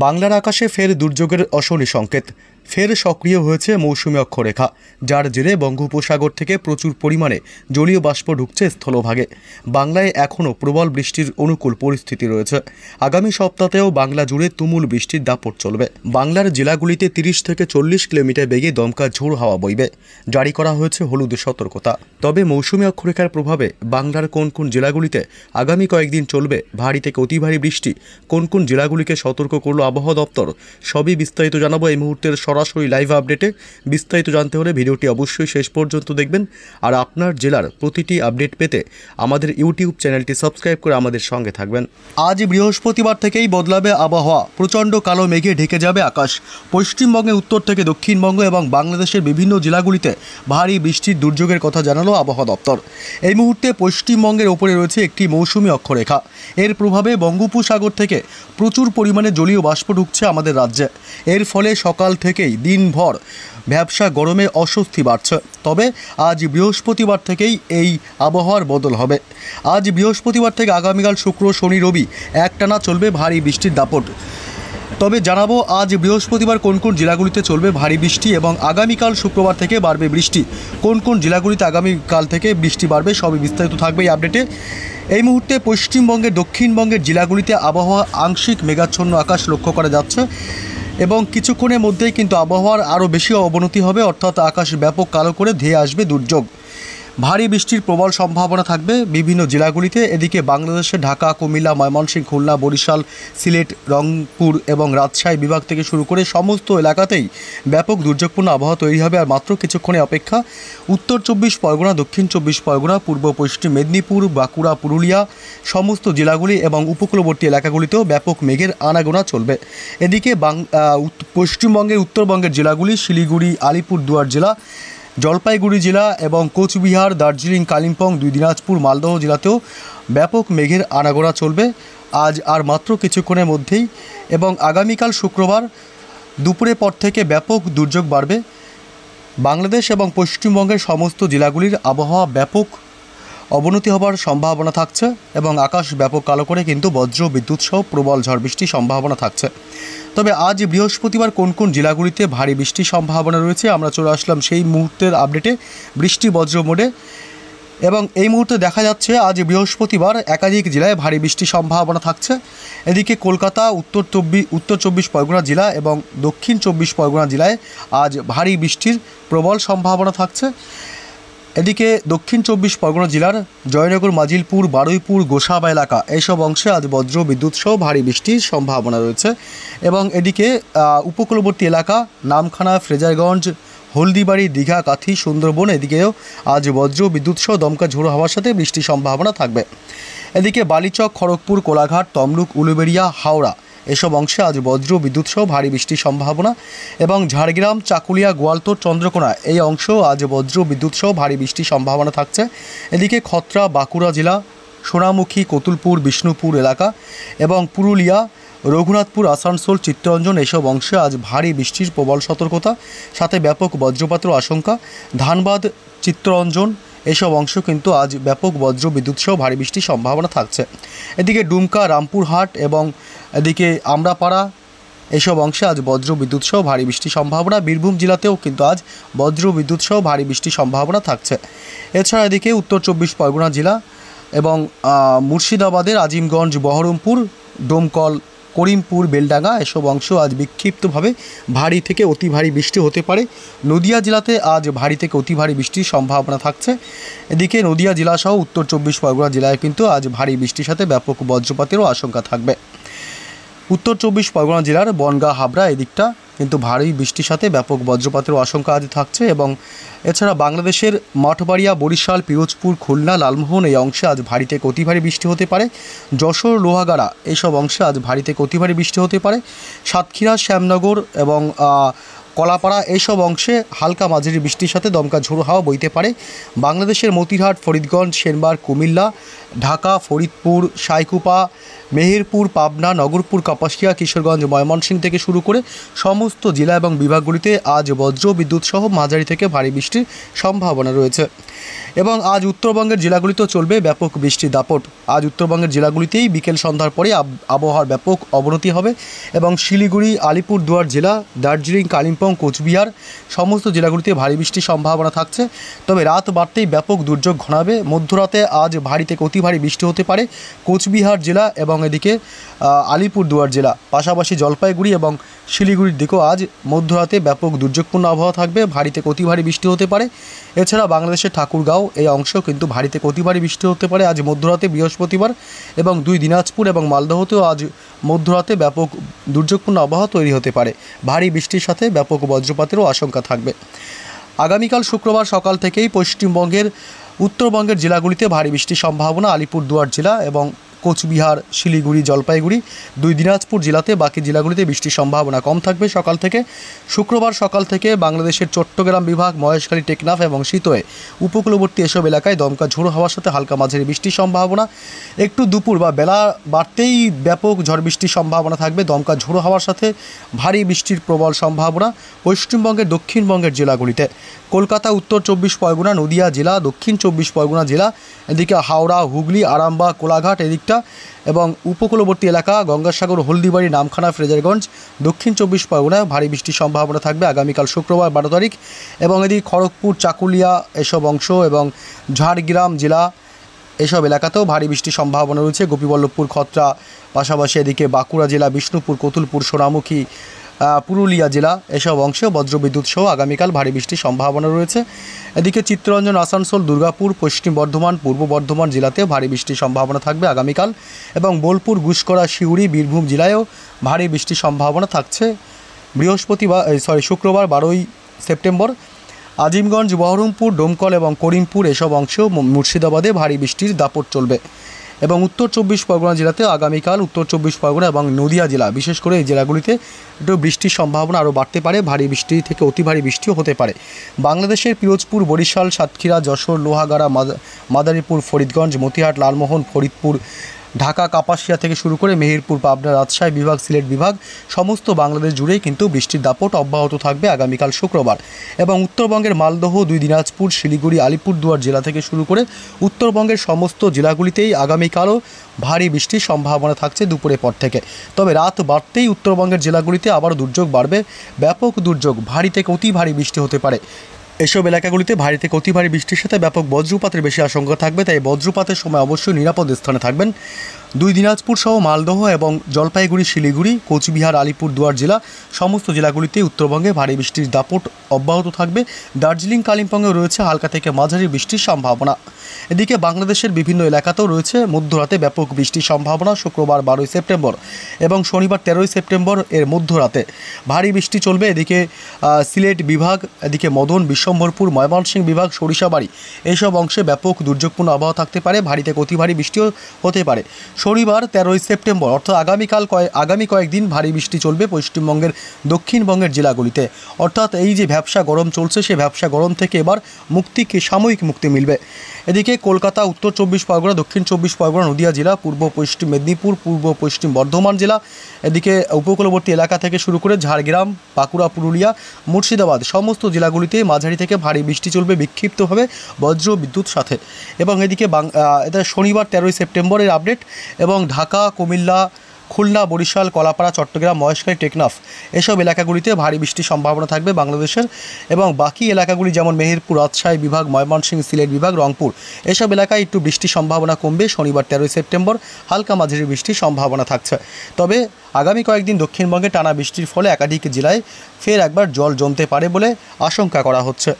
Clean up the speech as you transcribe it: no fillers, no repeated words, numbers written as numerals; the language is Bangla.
বাংলার আকাশে ফের দুর্যোগের অশনি সংকেত। ফের সক্রিয় হয়েছে মৌসুমী অক্ষরেখা, যার জেরে বঙ্গোপসাগর থেকে প্রচুর পরিমাণে জলীয় বাষ্প ঢুকছে স্থলভাগে। বাংলায় এখনও প্রবল বৃষ্টির অনুকূল পরিস্থিতি রয়েছে। আগামী সপ্তাহেও বাংলা জুড়ে তুমুল বৃষ্টির দাপট চলবে। বাংলার জেলাগুলিতে 30 থেকে 40 কিলোমিটার বেগে দমকা ঝোড়ো হাওয়া বইবে। জারি করা হয়েছে হলুদ সতর্কতা। তবে মৌসুমী অক্ষরেখার প্রভাবে বাংলার কোন কোন জেলাগুলিতে আগামী কয়েকদিন চলবে ভারী থেকে অতি ভারী বৃষ্টি, কোন কোন জেলাগুলিকে সতর্ক করল আবহাওয়া দপ্তর, সবই বিস্তারিত জানাবো এই মুহূর্তের সরাসরি লাইভ আপডেটে। বিস্তারিত জানতে হলে ভিডিওটি অবশ্যই শেষ পর্যন্ত দেখবেন। আর আপনার জেলার প্রতিটি আপডেট পেতে আমাদের ইউটিউব চ্যানেলটি সাবস্ক্রাইব করে আমাদের সঙ্গে থাকবেন। আজ বৃহস্পতিবার থেকেই বদলাবে আবহাওয়া। প্রচণ্ড কালো মেঘে ঢেকে যাবে আকাশ। পশ্চিমবঙ্গে উত্তর থেকে দক্ষিণবঙ্গ এবং বাংলাদেশের বিভিন্ন জেলাগুলিতে ভারী বৃষ্টির দুর্যোগের কথা জানালো আবহাওয়া দপ্তর। এই মুহূর্তে পশ্চিমবঙ্গের ওপরে রয়েছে একটি মৌসুমী অক্ষরেখা। এর প্রভাবে বঙ্গোপসাগর থেকে প্রচুর পরিমাণে জলীয় বাষ্প ঢুকছে আমাদের রাজ্যে। এর ফলে সকাল থেকেই দিনভর ভ্যাপসা গরমে অস্বস্তি বাড়ছে। তবে আজ বৃহস্পতিবার থেকেই এই আবহাওয়ার বদল হবে। আজ বৃহস্পতিবার থেকে আগামীকাল শুক্র, শনি, রবি একটানা চলবে ভারী বৃষ্টির দাপট। তবে জানাবো আজ বৃহস্পতিবার কোন কোন জেলাগুলিতে চলবে ভারী বৃষ্টি এবং আগামীকাল শুক্রবার থেকে বাড়বে বৃষ্টি। কোন কোন জেলাগুলিতে আগামীকাল থেকে বৃষ্টি বাড়বে সবই বিস্তারিত থাকবে এই আপডেটে। এই মুহূর্তে পশ্চিমবঙ্গের দক্ষিণবঙ্গের জেলাগুলিতে আবহাওয়া আংশিক মেঘাচ্ছন্ন আকাশ লক্ষ্য করা যাচ্ছে এবং কিছুক্ষণের মধ্যেই কিন্তু আবহাওয়ার আরও বেশি অবনতি হবে, অর্থাৎ আকাশ ব্যাপক কালো করে ধেয়ে আসবে দুর্যোগ। ভারী বৃষ্টির প্রবল সম্ভাবনা থাকবে বিভিন্ন জেলাগুলিতে। এদিকে বাংলাদেশের ঢাকা, কুমিল্লা, ময়মনসিংহ, খুলনা, বরিশাল, সিলেট, রংপুর এবং রাজশাহী বিভাগ থেকে শুরু করে সমস্ত এলাকাতেই ব্যাপক দুর্যোগপূর্ণ আবহাওয়া তৈরি হবে। আর মাত্র কিছুক্ষণের অপেক্ষা। উত্তর 24 পরগনা, দক্ষিণ 24 পরগনা, পূর্ব পশ্চিম মেদিনীপুর, বাঁকুড়া, পুরুলিয়া সমস্ত জেলাগুলি এবং উপকূলবর্তী এলাকাগুলিতেও ব্যাপক মেঘের আনাগোনা চলবে। এদিকে পশ্চিমবঙ্গের উত্তরবঙ্গের জেলাগুলি শিলিগুড়ি, আলিপুরদুয়ার জেলা, জলপাইগুড়ি জেলা এবং কোচবিহার, দার্জিলিং, কালিম্পং, দিনাজপুর, মালদহ জেলাতেও ব্যাপক মেঘের আনাগোনা চলবে আজ আর মাত্র কিছুক্ষণের মধ্যেই। এবং আগামীকাল শুক্রবার দুপুরের পর থেকে ব্যাপক দুর্যোগ বাড়বে। বাংলাদেশ এবং পশ্চিমবঙ্গের সমস্ত জেলাগুলির আবহাওয়া ব্যাপক অবনতি হবার সম্ভাবনা থাকছে এবং আকাশ ব্যাপক কালো করে কিন্তু বজ্র বিদ্যুৎ সহ প্রবল ঝড় বৃষ্টির সম্ভাবনা থাকছে। তবে আজ বৃহস্পতিবার কোন কোন জেলাগুলিতে ভারী বৃষ্টির সম্ভাবনা রয়েছে আমরা চলে আসলাম সেই মুহূর্তের আপডেটে বৃষ্টি বজ্র মোডে। এবং এই মুহূর্তে দেখা যাচ্ছে আজ বৃহস্পতিবার একাধিক জেলায় ভারী বৃষ্টির সম্ভাবনা থাকছে। এদিকে কলকাতা, উত্তর 24 পরগনা জেলা এবং দক্ষিণ 24 পরগনা জেলায় আজ ভারী বৃষ্টির প্রবল সম্ভাবনা থাকছে। এদিকে দক্ষিণ 24 পরগনা জেলার জয়নগর, মাজিলপুর, বারুইপুর, গোসাবা এলাকা এইসব অংশে আজ বজ্র বিদ্যুৎ সহ ভারী বৃষ্টির সম্ভাবনা রয়েছে। এবং এদিকে উপকূলবর্তী এলাকা নামখানা, ফ্রেজারগঞ্জ, হলদিবাড়ি, দীঘা, কাথি, সুন্দরবন এদিকেও আজ বজ্র বিদ্যুৎ সহ দমকা ঝোড়ো হাওয়ার সাথে বৃষ্টির সম্ভাবনা থাকবে। এদিকে বালিচক, খড়গপুর, কোলাঘাট, তমলুক, উলুবেড়িয়া, হাওড়া এসব অংশে আজ বজ্র বিদ্যুৎ সহ ভারী বৃষ্টির সম্ভাবনা। এবং ঝাড়গ্রাম, চাকুলিয়া, গোয়ালতোড়, চন্দ্রকোনা এই অংশেও আজ বজ্র বিদ্যুৎ সহ ভারী বৃষ্টির সম্ভাবনা থাকছে। এদিকে খত্রা, বাঁকুড়া জেলা, সোনামুখী, কতুলপুর, বিষ্ণুপুর এলাকা এবং পুরুলিয়া, রঘুনাথপুর, আসানসোল, চিত্তরঞ্জন এসব অংশে আজ ভারী বৃষ্টির প্রবল সতর্কতা, সাথে ব্যাপক বজ্রপাতের আশঙ্কা। ধানবাদ, চিত্তরঞ্জন এসব অংশ কিন্তু আজ ব্যাপক বজ্র বিদ্যুৎ সহ ভারী বৃষ্টির সম্ভাবনা থাকছে। এদিকে ডুমকা, রামপুরহাট এবং এদিকে আমরাপাড়া এসব অংশে আজ বজ্র বিদ্যুৎ সহ ভারী বৃষ্টির সম্ভাবনা। বীরভূম জেলাতেও কিন্তু আজ বজ্র বিদ্যুৎ সহ ভারী বৃষ্টির সম্ভাবনা থাকছে। এছাড়া এদিকে উত্তর 24 পরগনা জেলা এবং মুর্শিদাবাদের আজিমগঞ্জ, বহরমপুর, ডোমকল, করিমপুর, বেলডাঙ্গা এসব অংশ আজ বিক্ষিপ্তভাবে ভারী থেকে অতি ভারী বৃষ্টি হতে পারে। নদিয়া জেলাতে আজ ভারী থেকে অতি ভারী বৃষ্টির সম্ভাবনা থাকছে। এদিকে নদিয়া জেলাসহ উত্তর 24 পরগনা জেলায় কিন্তু আজ ভারী বৃষ্টির সাথে ব্যাপক বজ্রপাতেরও আশঙ্কা থাকবে। উত্তর 24 পরগনা জেলার বনগাঁ, হাবড়া এদিকটা কিন্তু ভারী বৃষ্টির সাথে ব্যাপক বজ্রপাতেরও আশঙ্কা আজ থাকছে। এবং এছাড়া বাংলাদেশের মঠবাড়িয়া, বরিশাল, পিরোজপুর, খুলনা, লালমোহন এই অংশে আজ ভারী থেকে অতি ভারী বৃষ্টি হতে পারে। যশোর, লোহাগাড়া এইসব অংশে আজ ভারী থেকে অতি ভারী বৃষ্টি হতে পারে। সাতক্ষীরা, শ্যামনগর এবং কলাপাড়া এইসব অংশে হালকা মাঝারি বৃষ্টির সাথে দমকা ঝোড়ো হাওয়া বইতে পারে। বাংলাদেশের মতিরহাট, ফরিদগঞ্জ, সেনবার, কুমিল্লা, ঢাকা, ফরিদপুর, সাইকুপা, মেহেরপুর, পাবনা, নগরপুর, কাপাসিয়া, কিশোরগঞ্জ, ময়মনসিংহ থেকে শুরু করে সমস্ত জেলা এবং বিভাগগুলিতে আজ বজ্র বিদ্যুৎ সহ মাঝারি থেকে ভারী বৃষ্টির সম্ভাবনা রয়েছে। এবং আজ উত্তরবঙ্গের জেলাগুলিতেও চলবে ব্যাপক বৃষ্টির দাপট। আজ উত্তরবঙ্গের জেলাগুলিতেই বিকেল সন্ধ্যার পরে আবহাওয়ার ব্যাপক অবনতি হবে এবং শিলিগুড়ি, আলিপুরদুয়ার জেলা, দার্জিলিং, কালিম্পং, কোচবিহার সমস্ত জেলাগুলিতে ভারী বৃষ্টির সম্ভাবনা থাকছে। তবে রাত বাড়তেই ব্যাপক দুর্যোগ ঘনাবে। মধ্যরাতে আজ ভারী থেকে অতি ভারী বৃষ্টি হতে পারে কোচবিহার জেলা এবং এদিকে আলিপুরদুয়ার জেলা, পাশাপাশি জলপাইগুড়ি এবং শিলিগুড়ির দিকেও আজ মধ্যরাতে ব্যাপক দুর্যোগপূর্ণ আবহাওয়া থাকবে, ভারী থেকে অতি ভারী বৃষ্টি হতে পারে। এছাড়া বাংলাদেশের ঠাকুরগাঁও এই অংশেও কিন্তু ভারী থেকে অতি ভারী বৃষ্টি হতে পারে আজ মধ্যরাতে বৃহস্পতিবার। এবং দিনাজপুর এবং মালদহতেও আজ মধ্যরাতে ব্যাপক দুর্যোগপূর্ণ আবহাওয়া তৈরি হতে পারে। ভারী বৃষ্টির সাথে ব্যাপক বজ্রপাতেরও আশঙ্কা থাকবে। আগামীকাল শুক্রবার সকাল থেকেই পশ্চিমবঙ্গের উত্তরবঙ্গের জেলাগুলিতে ভারী বৃষ্টির সম্ভাবনা। আলিপুরদুয়ার জেলা এবং কোচবিহার, শিলিগুড়ি, জলপাইগুড়ি, দিনাজপুর জেলাতে, বাকি জেলাগুলিতে বৃষ্টির সম্ভাবনা কম থাকবে সকাল থেকে। শুক্রবার সকাল থেকে বাংলাদেশের চট্টগ্রাম বিভাগ, মহেশখালী, টেকনাফ এবং শীতোয় উপকূলবর্তী এসব এলাকায় দমকা ঝোড়ো হাওয়ার সাথে হালকা মাঝারি বৃষ্টির সম্ভাবনা। একটু দুপুর বা বেলা বাড়তেই ব্যাপক ঝড় বৃষ্টির সম্ভাবনা থাকবে। দমকা ঝোড়ো হাওয়ার সাথে ভারী বৃষ্টির প্রবল সম্ভাবনা পশ্চিমবঙ্গের দক্ষিণবঙ্গের জেলাগুলিতে। কলকাতা, উত্তর 24 পরগনা, নদিয়া জেলা, দক্ষিণ 24 পরগনা জেলা, এদিকে হাওড়া, হুগলি, আরামবাগ, কোলাঘাট এদিকটা এবং উপকূলবর্তী এলাকা গঙ্গাসাগর, হলদিবাড়ি, নামখানা, ফ্রেজারগঞ্জ, দক্ষিণ 24 পরগনায় ভারী বৃষ্টির সম্ভাবনা থাকবে আগামীকাল শুক্রবার 12 তারিখ। এবং এদিকে খড়গপুর, চাকুলিয়া এসব অংশ এবং ঝাড়গ্রাম জেলা এসব এলাকাতেও ভারী বৃষ্টির সম্ভাবনা রয়েছে। গোপীবল্লভপুর, খত্রা, পাশাপাশি এদিকে বাঁকুড়া জেলা, বিষ্ণুপুর, কতুলপুর, সোনামুখী, পুরুলিয়া জেলা এসব অংশে বজ্রবিদ্যুৎ সহ আগামীকাল ভারী বৃষ্টির সম্ভাবনা রয়েছে। এদিকে চিত্তরঞ্জন, আসানসোল, দুর্গাপুর, পশ্চিম বর্ধমান, পূর্ব বর্ধমান জেলাতেও ভারী বৃষ্টির সম্ভাবনা থাকবে আগামীকাল। এবং বোলপুর, গুসকরা, সিউড়ি, বীরভূম জেলায়ও ভারী বৃষ্টির সম্ভাবনা থাকছে শুক্রবার 12 সেপ্টেম্বর। আজিমগঞ্জ, বহরমপুর, ডোমকল এবং করিমপুর এসব অংশেও মুর্শিদাবাদে ভারী বৃষ্টির দাপট চলবে। এবং উত্তর 24 পরগনা জেলাতে আগামীকাল উত্তর 24 পরগনা এবং নদিয়া জেলা, বিশেষ করে এই জেলাগুলিতে একটু বৃষ্টির সম্ভাবনা আরও বাড়তে পারে। ভারী বৃষ্টি থেকে অতি ভারী বৃষ্টিও হতে পারে। বাংলাদেশের পিরোজপুর, বরিশাল, সাতক্ষীরা, যশোর, লোহাগাড়া, মাদারীপুর, ফরিদগঞ্জ, মতিহাট, লালমোহন, ফরিদপুর, ঢাকা, কাপাসিয়া থেকে শুরু করে মেহেরপুর, পাবনা, রাজশাহী বিভাগ, সিলেট বিভাগ সমস্ত বাংলাদেশ জুড়েই কিন্তু বৃষ্টির দাপট অব্যাহত থাকবে আগামীকাল শুক্রবার। এবং উত্তরবঙ্গের মালদহ, দিনাজপুর, শিলিগুড়ি, আলিপুরদুয়ার জেলা থেকে শুরু করে উত্তরবঙ্গের সমস্ত জেলাগুলিতেই আগামীকালও ভারী বৃষ্টির সম্ভাবনা থাকছে দুপুরের পর থেকে। তবে রাত বাড়তেই উত্তরবঙ্গের জেলাগুলিতে আবার দুর্যোগ বাড়বে, ব্যাপক দুর্যোগ, ভারী থেকে অতি ভারী বৃষ্টি হতে পারে। এসব এলাকাগুলিতে ভারী থেকে অতি ভারী বৃষ্টির সাথে ব্যাপক বজ্রপাতের বেশি আশঙ্কা থাকবে, তাই বজ্রপাতের সময় অবশ্যই নিরাপদ স্থানে থাকবেন। দিনাজপুর সহ মালদহ এবং জলপাইগুড়ি, শিলিগুড়ি, কোচবিহার, আলিপুরদুয়ার জেলা সমস্ত জেলাগুলিতে উত্তরবঙ্গে ভারী বৃষ্টির দাপট অব্যাহত থাকবে। দার্জিলিং, কালিম্পংয়েও রয়েছে হালকা থেকে মাঝারি বৃষ্টির সম্ভাবনা। এদিকে বাংলাদেশের বিভিন্ন এলাকাতেও রয়েছে মধ্যরাতে ব্যাপক বৃষ্টির সম্ভাবনা শুক্রবার 12 সেপ্টেম্বর এবং শনিবার 13 সেপ্টেম্বর এর মধ্যরাতে ভারী বৃষ্টি চলবে। এদিকে সিলেট বিভাগ, এদিকে মদন, বিশ্বম্ভরপুর, ময়মনসিংহ বিভাগ, সরিষাবাড়ি এইসব অংশে ব্যাপক দুর্যোগপূর্ণ আবহাওয়া থাকতে পারে, ভারী থেকে অতি ভারী বৃষ্টিও হতে পারে। শনিবার 13 সেপ্টেম্বর অর্থাৎ আগামী কয়েকদিন ভারী বৃষ্টি চলবে পশ্চিমবঙ্গের দক্ষিণবঙ্গের জেলাগুলিতে। অর্থাৎ এই যে ভ্যাপসা গরম চলছে, সেই ভ্যাপসা গরম থেকে এবার সাময়িক মুক্তি মিলবে। এদিকে কলকাতা, উত্তর 24 পরগনা, দক্ষিণ 24 পরগনা, নদিয়া জেলা, পূর্ব পশ্চিম মেদিনীপুর, পূর্ব পশ্চিম বর্ধমান জেলা, এদিকে উপকূলবর্তী এলাকা থেকে শুরু করে ঝাড়গ্রাম, বাঁকুড়া, পুরুলিয়া, মুর্শিদাবাদ সমস্ত জেলাগুলিতে মাঝারি থেকে ভারী বৃষ্টি চলবে বিক্ষিপ্তভাবে বজ্র বিদ্যুৎ সাথে। এবং এদিকে এটা শনিবার 13 সেপ্টেম্বরের আপডেট। এবং ঢাকা, কুমিল্লা, খুলনা, বরিশাল, কলাপাড়া, চট্টগ্রাম, মহেশখালী, টেকনাফ এসব এলাকাগুলিতে ভারী বৃষ্টির সম্ভাবনা থাকবে বাংলাদেশের। এবং বাকি এলাকাগুলি যেমন মেহেরপুর, রাজশাহী বিভাগ, ময়মনসিংহ, সিলেট বিভাগ, রংপুর এসব এলাকায় একটু বৃষ্টির সম্ভাবনা কমবে। শনিবার 13 সেপ্টেম্বর হালকা মাঝারি বৃষ্টির সম্ভাবনা থাকছে। তবে আগামী কয়েকদিন দক্ষিণবঙ্গে টানা বৃষ্টির ফলে একাধিক জেলায় ফের একবার জল জমতে পারে বলে আশঙ্কা করা হচ্ছে।